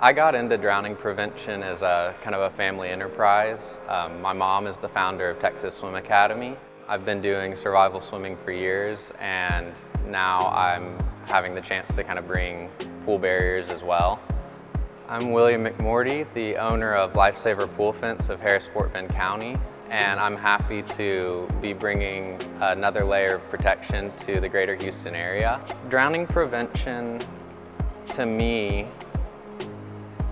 I got into drowning prevention as a kind of a family enterprise. My mom is the founder of Texas Swim Academy. I've been doing survival swimming for years, and now I'm having the chance to kind of bring pool barriers as well. I'm William McMordie, the owner of Lifesaver Pool Fence of Harris-Fort Bend County, and I'm happy to be bringing another layer of protection to the greater Houston area. Drowning prevention, to me,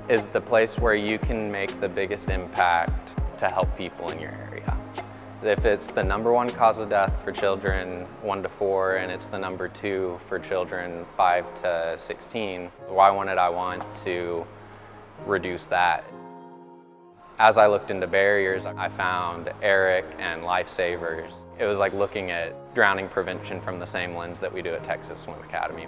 is the place where you can make the biggest impact to help people in your area. If it's the #1 cause of death for children 1 to 4, and it's the #2 for children 5 to 16, why wouldn't I want to reduce that? As I looked into barriers, I found Eric and Lifesavers. It was like looking at drowning prevention from the same lens that we do at Texas Swim Academy.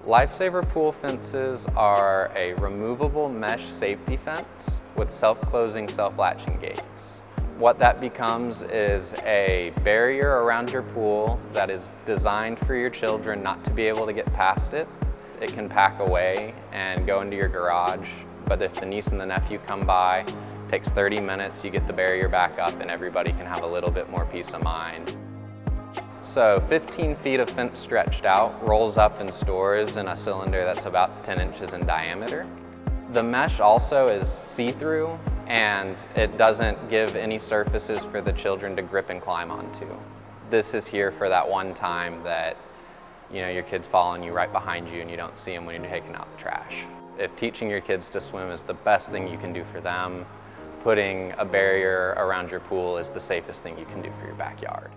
Lifesaver pool fences are a removable mesh safety fence with self-closing, self-latching gates. What that becomes is a barrier around your pool that is designed for your children not to be able to get past it. It can pack away and go into your garage, but if the niece and the nephew come by, it takes 30 minutes, you get the barrier back up and everybody can have a little bit more peace of mind. So 15 feet of fence stretched out, rolls up and stores in a cylinder that's about 10 inches in diameter. The mesh also is see-through, and it doesn't give any surfaces for the children to grip and climb onto. This is here for that one time that your kid's following you right behind you and you don't see them when you're taking out the trash. If teaching your kids to swim is the best thing you can do for them, putting a barrier around your pool is the safest thing you can do for your backyard.